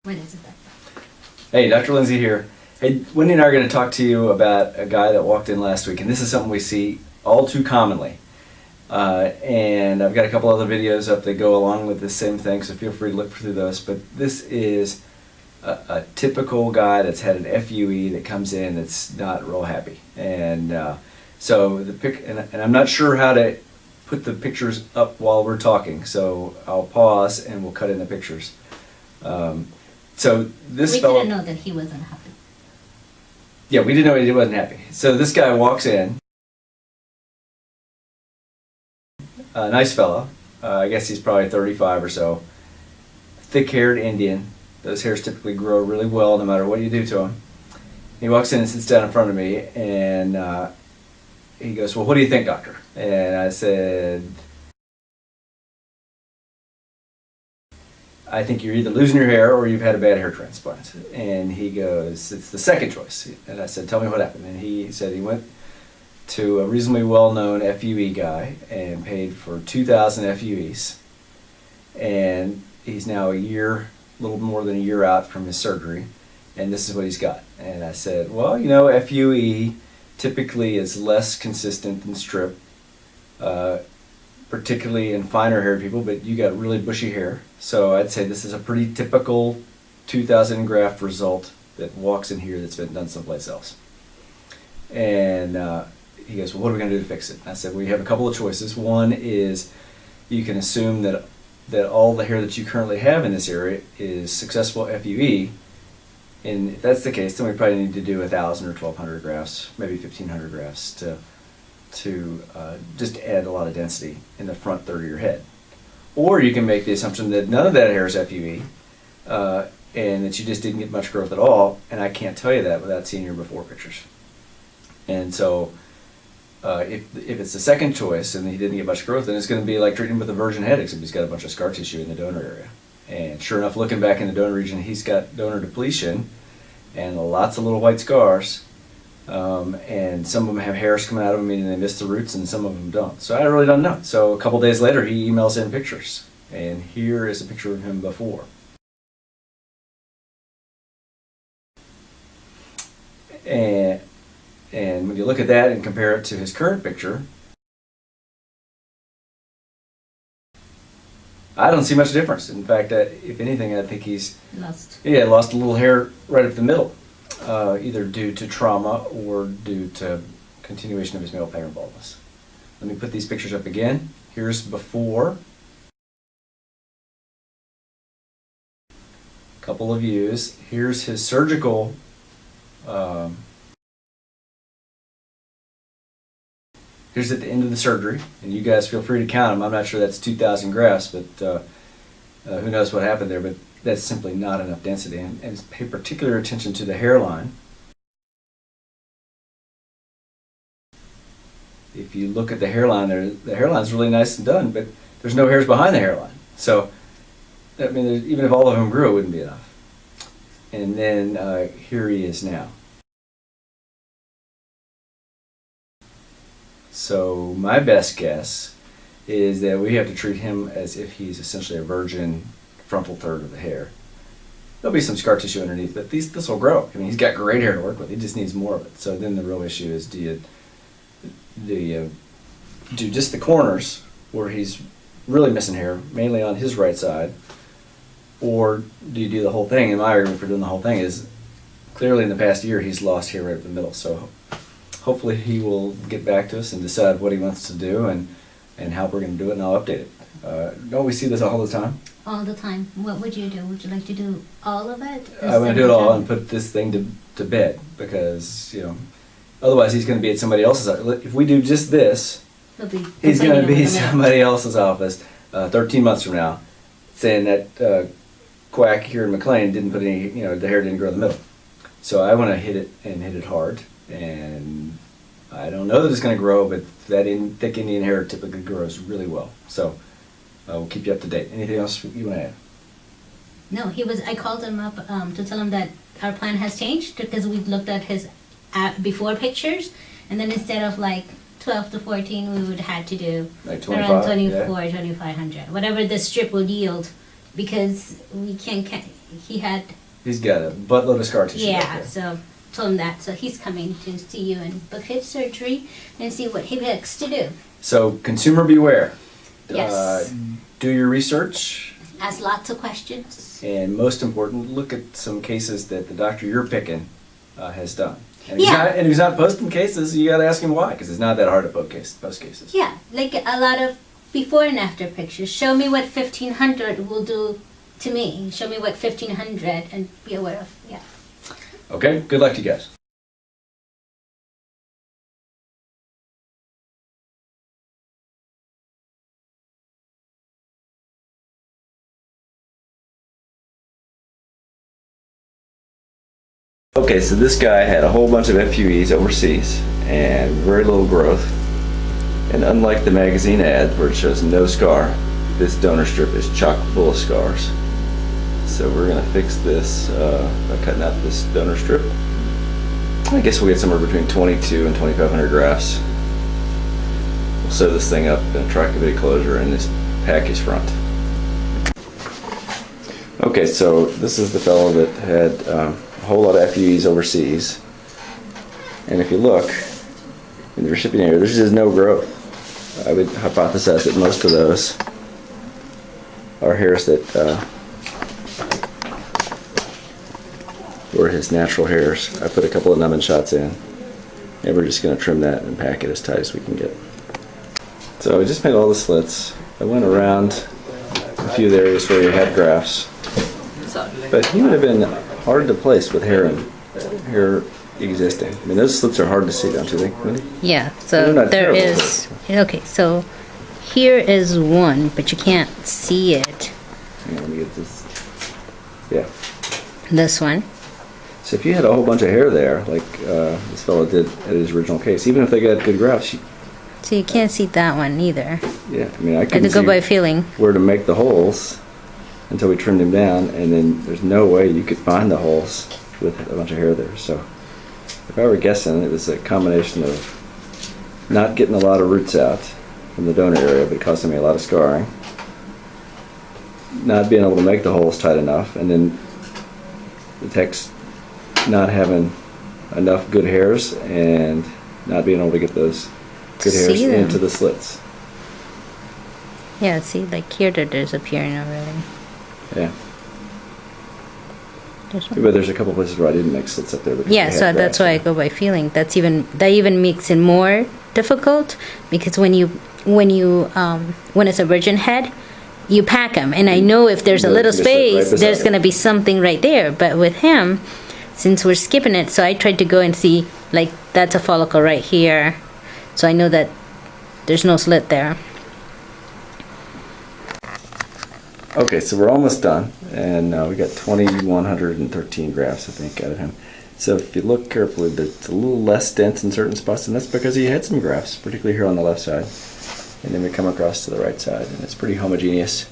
What is it? Hey, Dr. Lindsey here. Hey, Wendy and I are going to talk to you about a guy that walked in last week, and this is something we see all too commonly. And I've got a couple other videos up that go along with the same thing, so feel free to look through those. But this is a typical guy that's had an FUE that comes in that's not real happy. And so and I'm not sure how to put the pictures up while we're talking, so I'll pause and we'll cut in the pictures. So this we fellow, didn't know that he wasn't happy. Yeah, we didn't know he wasn't happy. So this guy walks in, a nice fellow. I guess he's probably 35 or so. Thick-haired Indian. Those hairs typically grow really well no matter what you do to them. He walks in and sits down in front of me, and he goes, "Well, what do you think, doctor?" And I said, "I think you're either losing your hair or you've had a bad hair transplant." And he goes, "It's the second choice." And I said, "Tell me what happened." And he said he went to a reasonably well-known FUE guy and paid for 2,000 FUEs. And he's now a little more than a year out from his surgery. And this is what he's got. And I said, "Well, you know, FUE typically is less consistent than strip, particularly in finer haired people, but you got really bushy hair. So I'd say this is a pretty typical 2,000 graft result that walks in here that's been done someplace else." And he goes, "Well, what are we going to do to fix it?" And I said, "We have a couple of choices. One is you can assume that all the hair that you currently have in this area is successful FUE. And if that's the case, then we probably need to do 1,000 or 1,200 grafts, maybe 1,500 grafts to just add a lot of density in the front third of your head. Or you can make the assumption that none of that hair is FUE, and that you just didn't get much growth at all, and I can't tell you that without seeing your before pictures." And so if it's the second choice and he didn't get much growth, then it's going to be like treating him with a virgin head, except he's got a bunch of scar tissue in the donor area. And sure enough, looking back in the donor region, he's got donor depletion and lots of little white scars. And some of them have hairs coming out of them, meaning they miss the roots, and some of them don't. So I really don't know. So a couple days later, he emails in pictures. And here is a picture of him before. And when you look at that and compare it to his current picture, I don't see much difference. In fact, if anything, I think he's lost a little hair right up the middle, either due to trauma or due to continuation of his male pattern baldness. Let me put these pictures up again. Here's before. Couple of views. Here's his surgical here's at the end of the surgery, and you guys feel free to count them. I'm not sure that's 2,000 grafts, but who knows what happened there, but that's simply not enough density. And pay particular attention to the hairline. If you look at the hairline there, the hairline's really nice and done, but there's no hairs behind the hairline. So, I mean, even if all of them grew, it wouldn't be enough. And then here he is now. So my best guess is that we have to treat him as if he's essentially a virgin frontal third of the hair. There'll be some scar tissue underneath, but this will grow. I mean, he's got great hair to work with. He just needs more of it. So then the real issue is, do you do just the corners where he's really missing hair, mainly on his right side, or do you do the whole thing? And my argument for doing the whole thing is, clearly in the past year he's lost hair right up the middle. So hopefully he will get back to us and decide what he wants to do and how we're going to do it, and I'll update it. Don't we see this all the time? All the time. What would you do? Would you like to do all of it? I want to do it all and put this thing to bed, because, you know, otherwise he's going to be at somebody else's office. If we do just this, he's going to be somebody else's office 13 months from now, saying that quack here in McLean didn't put any, you know, the hair didn't grow in the middle. So I want to hit it hard. And I don't know that it's going to grow, but that thick Indian hair typically grows really well. So we'll keep you up to date. Anything else you want to add? No, I called him up to tell him that our plan has changed, because we looked at his before pictures, and then instead of like 12 to 14, we would have to do like 25, around 24, yeah. 2,500, whatever the strip will yield, because we can't he had. He's got a buttload of scar tissue. Yeah, so told him that. So he's coming to see you and book his surgery and see what he likes to do. So consumer beware. Yes. Do your research. Ask lots of questions. And most important, look at some cases that the doctor you're picking has done. And Yeah. if he's not posting cases, you got to ask him why, because it's not that hard to post cases. Yeah, like a lot of before and after pictures. Show me what 1500 will do to me. Show me what 1500 and be aware of. Yeah. Okay, good luck to you guys. Okay, so this guy had a whole bunch of FUEs overseas and very little growth. And unlike the magazine ad where it shows no scar, this donor strip is chock full of scars. So we're gonna fix this by cutting out this donor strip. I guess we'll get somewhere between 22 and 2,500 grafts. We'll sew this thing up in a trachyvedic closure and just pack his front. Okay, so this is the fellow that had a whole lot of FUEs overseas. And if you look in the recipient area, there's just no growth. I would hypothesize that most of those are hairs that were his natural hairs. I put a couple of numbing shots in, and we're just going to trim that and pack it as tight as we can get. So I just made all the slits. I went around a few of the areas where you had grafts, but he would have been hard to place with hair existing. I mean, those slits are hard to see, don't you think, Wendy? Yeah, so there is. Okay, so here is one, but you can't see it. Hang on, let me get this. Yeah. This one. So if you had a whole bunch of hair there, like this fellow did at his original case, even if they got good grafts, So you can't see that one either. yeah, I mean, I I had couldn't to go see by feeling. where to make the holes until we trimmed him down, and then there's no way you could find the holes with a bunch of hair there. So if I were guessing, it was a combination of not getting a lot of roots out from the donor area, but costing me a lot of scarring, not being able to make the holes tight enough, and then the tech's not having enough good hairs and not being able to get those good hairs See them. into the slits. Yeah, see, like here they're disappearing already. Yeah. There's one. But there's a couple places where I didn't make slits up there. because Yeah, they had so that's grafts why I in. go by feeling. That even makes it more difficult because when it's a virgin head, you pack them, and I know if there's a You little just sit right space, beside there's it. going to be something right there. But with him, since we're skipping it, so I tried to go and see, like, that's a follicle right here, so I know that there's no slit there. Okay, so we're almost done, and we got 2,113 grafts, I think, out of him. So if you look carefully, it's a little less dense in certain spots, and that's because he had some grafts, particularly here on the left side. And then we come across to the right side, and it's pretty homogeneous.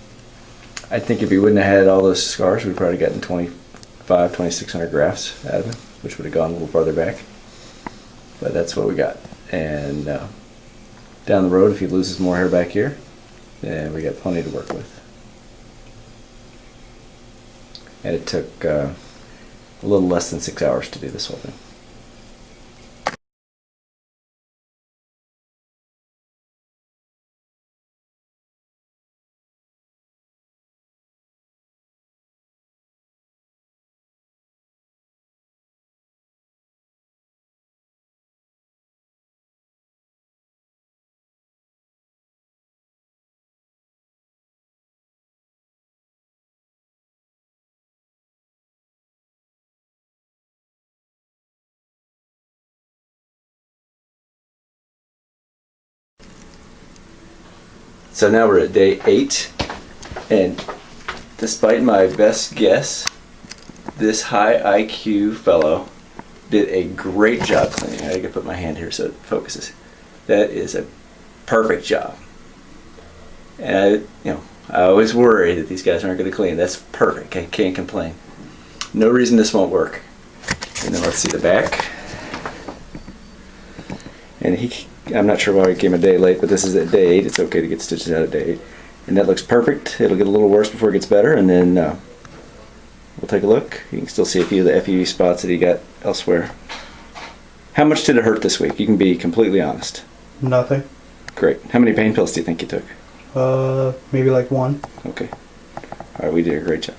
I think if he wouldn't have had all those scars, we'd probably gotten 2,600 grafts out of him, which would have gone a little farther back. But that's what we got. And down the road, if he loses more hair back here, then we got plenty to work with. And it took a little less than 6 hours to do this whole thing. So now we're at day 8, and despite my best guess, this high IQ fellow did a great job cleaning. I gotta put my hand here so it focuses. That is a perfect job. And I always worry that these guys aren't gonna clean. That's perfect. I can't complain. No reason this won't work. And then let's see the back. And I'm not sure why he came a day late, but this is at day 8. It's okay to get stitches out at day 8. And that looks perfect. It'll get a little worse before it gets better, and then we'll take a look. You can still see a few of the FUE spots that he got elsewhere. How much did it hurt this week? You can be completely honest. Nothing. Great. How many pain pills do you think you took? Maybe like 1. Okay. All right, we did a great job.